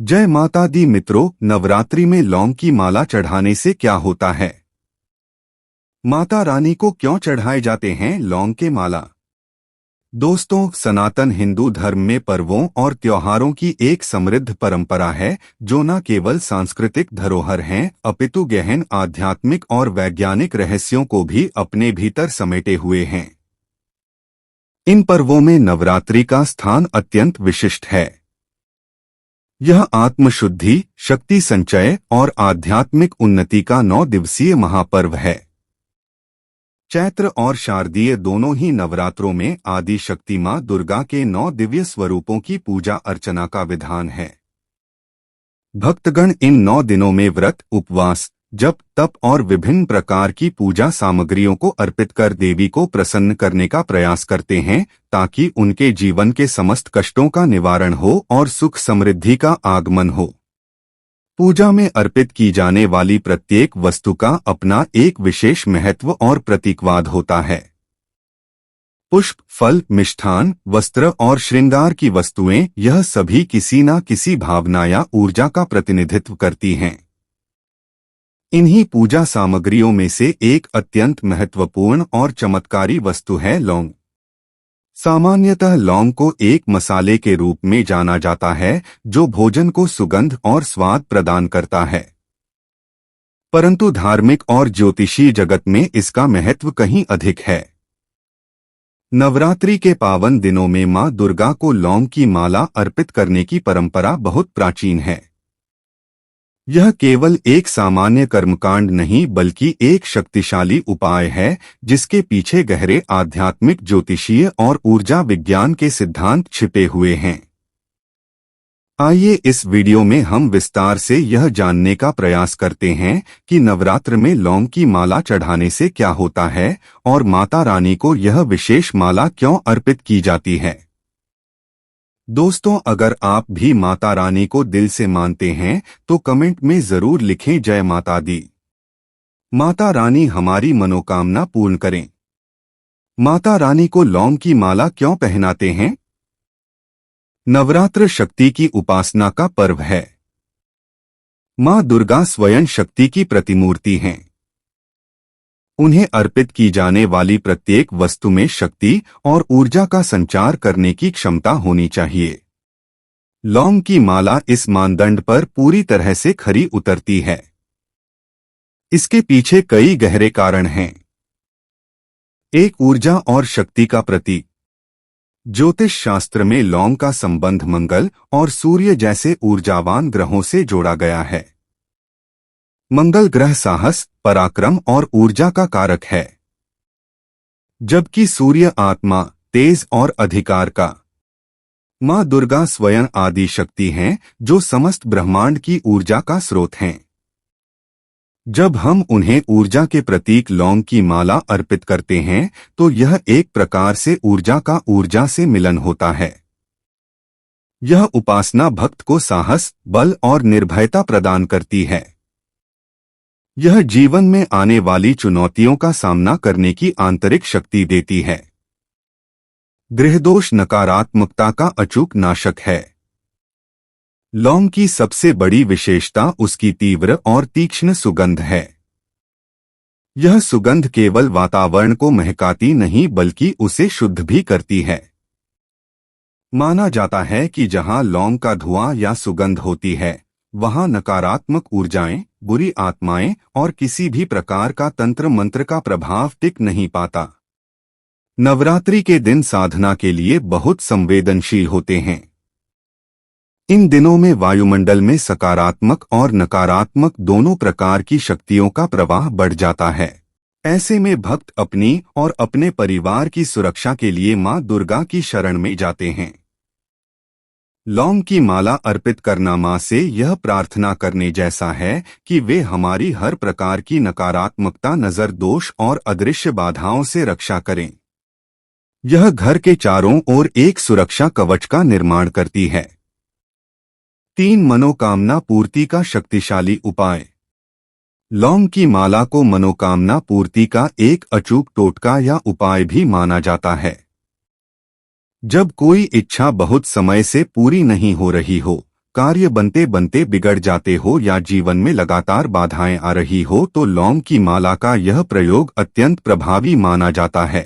जय माता दी मित्रों, नवरात्रि में लौंग की माला चढ़ाने से क्या होता है? माता रानी को क्यों चढ़ाए जाते हैं लौंग के माला? दोस्तों, सनातन हिंदू धर्म में पर्वों और त्योहारों की एक समृद्ध परंपरा है जो न केवल सांस्कृतिक धरोहर हैं अपितु गहन आध्यात्मिक और वैज्ञानिक रहस्यों को भी अपने भीतर समेटे हुए हैं। इन पर्वों में नवरात्रि का स्थान अत्यंत विशिष्ट है। यह आत्मशुद्धि, शक्ति संचय और आध्यात्मिक उन्नति का 9 दिवसीय महापर्व है। चैत्र और शारदीय दोनों ही नवरात्रों में आदि शक्ति मां दुर्गा के 9 दिव्य स्वरूपों की पूजा अर्चना का विधान है। भक्तगण इन 9 दिनों में व्रत, उपवास, जप, तप और विभिन्न प्रकार की पूजा सामग्रियों को अर्पित कर देवी को प्रसन्न करने का प्रयास करते हैं ताकि उनके जीवन के समस्त कष्टों का निवारण हो और सुख समृद्धि का आगमन हो। पूजा में अर्पित की जाने वाली प्रत्येक वस्तु का अपना एक विशेष महत्व और प्रतीकवाद होता है। पुष्प, फल, मिष्ठान, वस्त्र और श्रृंगार की वस्तुएं, यह सभी किसी न किसी भावना या ऊर्जा का प्रतिनिधित्व करती हैं। इन्हीं पूजा सामग्रियों में से एक अत्यंत महत्वपूर्ण और चमत्कारी वस्तु है लौंग। सामान्यतः लौंग को एक मसाले के रूप में जाना जाता है जो भोजन को सुगंध और स्वाद प्रदान करता है, परंतु धार्मिक और ज्योतिषीय जगत में इसका महत्व कहीं अधिक है। नवरात्रि के पावन दिनों में मां दुर्गा को लौंग की माला अर्पित करने की परंपरा बहुत प्राचीन है। यह केवल एक सामान्य कर्मकांड नहीं बल्कि एक शक्तिशाली उपाय है जिसके पीछे गहरे आध्यात्मिक, ज्योतिषीय और ऊर्जा विज्ञान के सिद्धांत छिपे हुए हैं। आइए इस वीडियो में हम विस्तार से यह जानने का प्रयास करते हैं कि नवरात्र में लौंग की माला चढ़ाने से क्या होता है और माता रानी को यह विशेष माला क्यों अर्पित की जाती है। दोस्तों, अगर आप भी माता रानी को दिल से मानते हैं तो कमेंट में जरूर लिखें जय माता दी। माता रानी हमारी मनोकामना पूर्ण करें। माता रानी को लौंग की माला क्यों पहनाते हैं? नवरात्र शक्ति की उपासना का पर्व है। मां दुर्गा स्वयं शक्ति की प्रतिमूर्ति हैं। उन्हें अर्पित की जाने वाली प्रत्येक वस्तु में शक्ति और ऊर्जा का संचार करने की क्षमता होनी चाहिए। लौंग की माला इस मानदंड पर पूरी तरह से खरी उतरती है। इसके पीछे कई गहरे कारण हैं। एक, ऊर्जा और शक्ति का प्रतीक। ज्योतिष शास्त्र में लौंग का संबंध मंगल और सूर्य जैसे ऊर्जावान ग्रहों से जोड़ा गया है। मंगल ग्रह साहस, पराक्रम और ऊर्जा का कारक है, जबकि सूर्य आत्मा, तेज और अधिकार का। मां दुर्गा स्वयं आदि शक्ति हैं जो समस्त ब्रह्मांड की ऊर्जा का स्रोत हैं। जब हम उन्हें ऊर्जा के प्रतीक लौंग की माला अर्पित करते हैं तो यह एक प्रकार से ऊर्जा का ऊर्जा से मिलन होता है। यह उपासना भक्त को साहस, बल और निर्भयता प्रदान करती है। यह जीवन में आने वाली चुनौतियों का सामना करने की आंतरिक शक्ति देती है। ग्रहदोष, नकारात्मकता का अचूक नाशक है। लौंग की सबसे बड़ी विशेषता उसकी तीव्र और तीक्ष्ण सुगंध है। यह सुगंध केवल वातावरण को महकाती नहीं बल्कि उसे शुद्ध भी करती है। माना जाता है कि जहां लौंग का धुआं या सुगंध होती है वहां नकारात्मक ऊर्जाएं, बुरी आत्माएं और किसी भी प्रकार का तंत्र मंत्र का प्रभाव टिक नहीं पाता। नवरात्रि के दिन साधना के लिए बहुत संवेदनशील होते हैं। इन दिनों में वायुमंडल में सकारात्मक और नकारात्मक दोनों प्रकार की शक्तियों का प्रवाह बढ़ जाता है। ऐसे में भक्त अपनी और अपने परिवार की सुरक्षा के लिए मां दुर्गा की शरण में जाते हैं। लौंग की माला अर्पित करना मां से यह प्रार्थना करने जैसा है कि वे हमारी हर प्रकार की नकारात्मकता, नजर दोष और अदृश्य बाधाओं से रक्षा करें। यह घर के चारों ओर एक सुरक्षा कवच का निर्माण करती है। 3, मनोकामना पूर्ति का शक्तिशाली उपाय। लौंग की माला को मनोकामना पूर्ति का एक अचूक टोटका या उपाय भी माना जाता है। जब कोई इच्छा बहुत समय से पूरी नहीं हो रही हो कार्य बनते बनते बिगड़ जाते हो या जीवन में लगातार बाधाएं आ रही हो तो लौंग की माला का यह प्रयोग अत्यंत प्रभावी माना जाता है।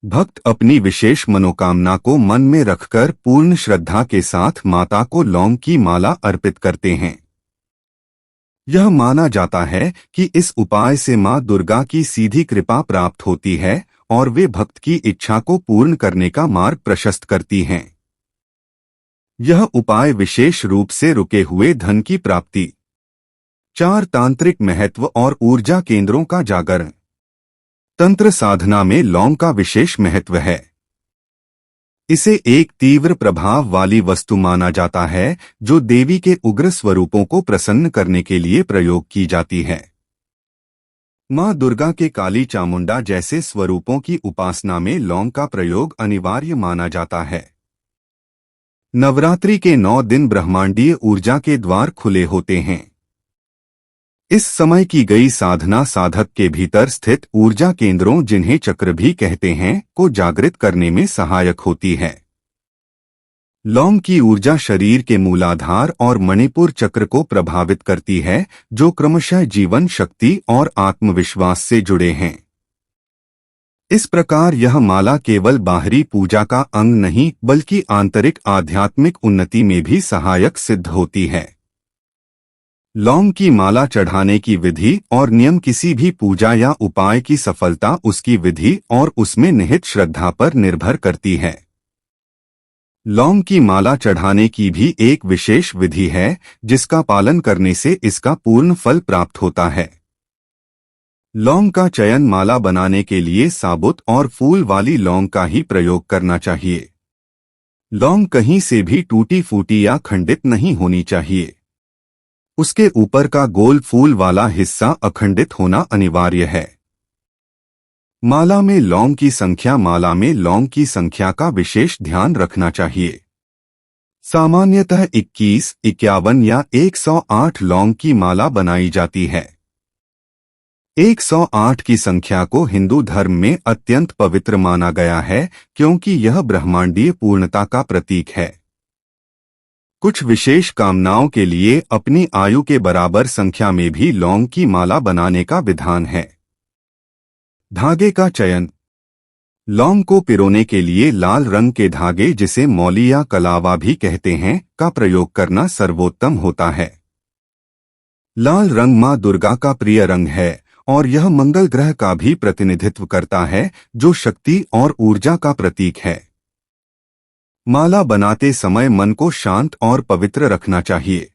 भक्त अपनी विशेष मनोकामना को मन में रखकर पूर्ण श्रद्धा के साथ माता को लौंग की माला अर्पित करते हैं। यह माना जाता है कि इस उपाय से मां दुर्गा की सीधी कृपा प्राप्त होती है और वे भक्त की इच्छा को पूर्ण करने का मार्ग प्रशस्त करती हैं। यह उपाय विशेष रूप से रुके हुए धन की प्राप्ति, 4 तांत्रिक महत्व और ऊर्जा केंद्रों का जागरण। तंत्र साधना में लौंग का विशेष महत्व है। इसे एक तीव्र प्रभाव वाली वस्तु माना जाता है जो देवी के उग्र स्वरूपों को प्रसन्न करने के लिए प्रयोग की जाती है। मां दुर्गा के काली चामुंडा जैसे स्वरूपों की उपासना में लौंग का प्रयोग अनिवार्य माना जाता है। नवरात्रि के 9 दिन ब्रह्मांडीय ऊर्जा के द्वार खुले होते हैं। इस समय की गई साधना साधक के भीतर स्थित ऊर्जा केंद्रों, जिन्हें चक्र भी कहते हैं, को जागृत करने में सहायक होती है। लौंग की ऊर्जा शरीर के मूलाधार और मणिपुर चक्र को प्रभावित करती है, जो क्रमशः जीवन शक्ति और आत्मविश्वास से जुड़े हैं। इस प्रकार यह माला केवल बाहरी पूजा का अंग नहीं बल्कि आंतरिक आध्यात्मिक उन्नति में भी सहायक सिद्ध होती है। लौंग की माला चढ़ाने की विधि और नियम किसी भी पूजा या उपाय की सफलता उसकी विधि और उसमें निहित श्रद्धा पर निर्भर करती है। लौंग की माला चढ़ाने की भी एक विशेष विधि है जिसका पालन करने से इसका पूर्ण फल प्राप्त होता है। लौंग का चयन माला बनाने के लिए साबुत और फूल वाली लौंग का ही प्रयोग करना चाहिए। लौंग कहीं से भी टूटी फूटी या खंडित नहीं होनी चाहिए। उसके ऊपर का गोल फूल वाला हिस्सा अखंडित होना अनिवार्य है। माला में लौंग की संख्या का विशेष ध्यान रखना चाहिए। सामान्यतः 21, 51 या 108 लौंग की माला बनाई जाती है। 108 की संख्या को हिंदू धर्म में अत्यंत पवित्र माना गया है क्योंकि यह ब्रह्मांडीय पूर्णता का प्रतीक है। कुछ विशेष कामनाओं के लिए अपनी आयु के बराबर संख्या में भी लौंग की माला बनाने का विधान है। धागे का चयन। लौंग को पिरोने के लिए लाल रंग के धागे, जिसे मौली या कलावा भी कहते हैं, का प्रयोग करना सर्वोत्तम होता है। लाल रंग मां दुर्गा का प्रिय रंग है और यह मंगल ग्रह का भी प्रतिनिधित्व करता है, जो शक्ति और ऊर्जा का प्रतीक है। माला बनाते समय मन को शांत और पवित्र रखना चाहिए।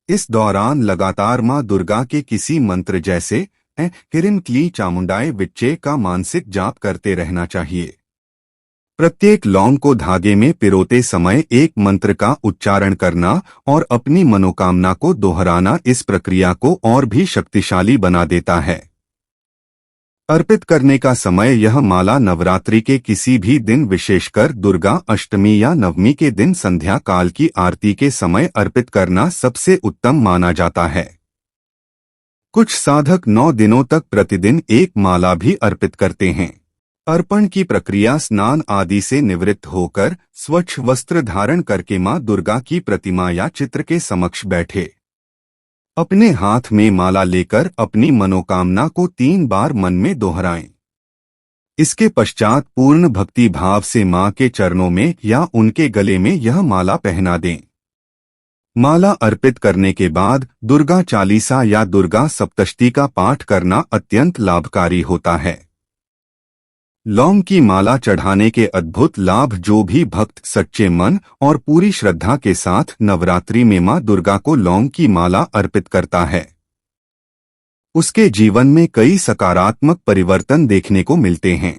इस दौरान लगातार मां दुर्गा के किसी मंत्र जैसे हिरिन क्ली चामुंडाए विच्चे का मानसिक जाप करते रहना चाहिए। प्रत्येक लौंग को धागे में पिरोते समय एक मंत्र का उच्चारण करना और अपनी मनोकामना को दोहराना इस प्रक्रिया को और भी शक्तिशाली बना देता है। अर्पित करने का समय। यह माला नवरात्रि के किसी भी दिन, विशेषकर दुर्गा अष्टमी या नवमी के दिन संध्या काल की आरती के समय अर्पित करना सबसे उत्तम माना जाता है। कुछ साधक 9 दिनों तक प्रतिदिन एक माला भी अर्पित करते हैं। अर्पण की प्रक्रिया स्नान आदि से निवृत्त होकर स्वच्छ वस्त्र धारण करके मां दुर्गा की प्रतिमा या चित्र के समक्ष बैठे। अपने हाथ में माला लेकर अपनी मनोकामना को 3 बार मन में दोहराएं। इसके पश्चात पूर्ण भक्ति भाव से मां के चरणों में या उनके गले में यह माला पहना दें। माला अर्पित करने के बाद दुर्गा चालीसा या दुर्गा सप्तशती का पाठ करना अत्यंत लाभकारी होता है। लौंग की माला चढ़ाने के अद्भुत लाभ। जो भी भक्त सच्चे मन और पूरी श्रद्धा के साथ नवरात्रि में मां दुर्गा को लौंग की माला अर्पित करता है, उसके जीवन में कई सकारात्मक परिवर्तन देखने को मिलते हैं।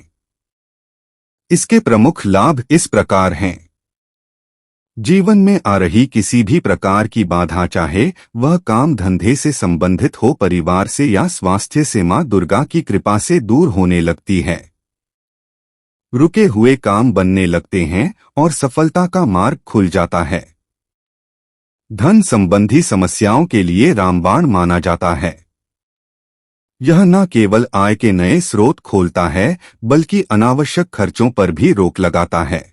इसके प्रमुख लाभ इस प्रकार हैं। जीवन में आ रही किसी भी प्रकार की बाधा, चाहे वह काम धंधे से संबंधित हो, परिवार से या स्वास्थ्य से, मां दुर्गा की कृपा से दूर होने लगती है। रुके हुए काम बनने लगते हैं और सफलता का मार्ग खुल जाता है। धन संबंधी समस्याओं के लिए रामबाण माना जाता है। यह न केवल आय के नए स्रोत खोलता है बल्कि अनावश्यक खर्चों पर भी रोक लगाता है।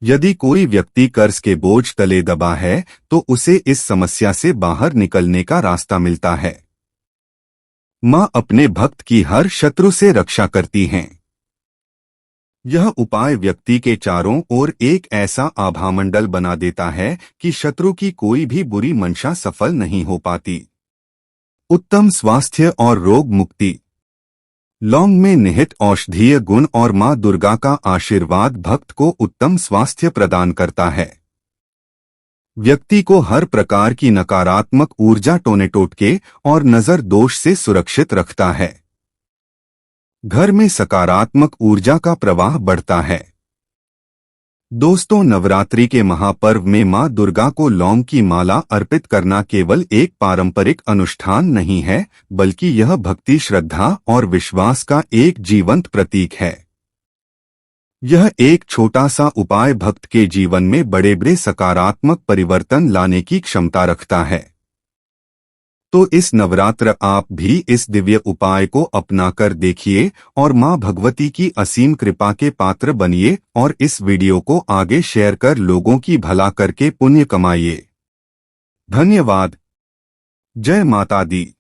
यदि कोई व्यक्ति कर्ज के बोझ तले दबा है तो उसे इस समस्या से बाहर निकलने का रास्ता मिलता है। मां अपने भक्त की हर शत्रु से रक्षा करती हैं। यह उपाय व्यक्ति के चारों ओर एक ऐसा आभामंडल बना देता है कि शत्रु की कोई भी बुरी मंशा सफल नहीं हो पाती। उत्तम स्वास्थ्य और रोग मुक्ति। लौंग में निहित औषधीय गुण और मां दुर्गा का आशीर्वाद भक्त को उत्तम स्वास्थ्य प्रदान करता है। व्यक्ति को हर प्रकार की नकारात्मक ऊर्जा टोने टोटके और नजर दोष से सुरक्षित रखता है। घर में सकारात्मक ऊर्जा का प्रवाह बढ़ता है। दोस्तों, नवरात्रि के महापर्व में मां दुर्गा को लौंग की माला अर्पित करना केवल एक पारंपरिक अनुष्ठान नहीं है, बल्कि यह भक्ति, श्रद्धा और विश्वास का एक जीवंत प्रतीक है। यह एक छोटा सा उपाय भक्त के जीवन में बड़े बड़े सकारात्मक परिवर्तन लाने की क्षमता रखता है। तो इस नवरात्र आप भी इस दिव्य उपाय को अपनाकर देखिए और मां भगवती की असीम कृपा के पात्र बनिए और इस वीडियो को आगे शेयर कर लोगों की भला करके पुण्य कमाइए। धन्यवाद। जय माता दी।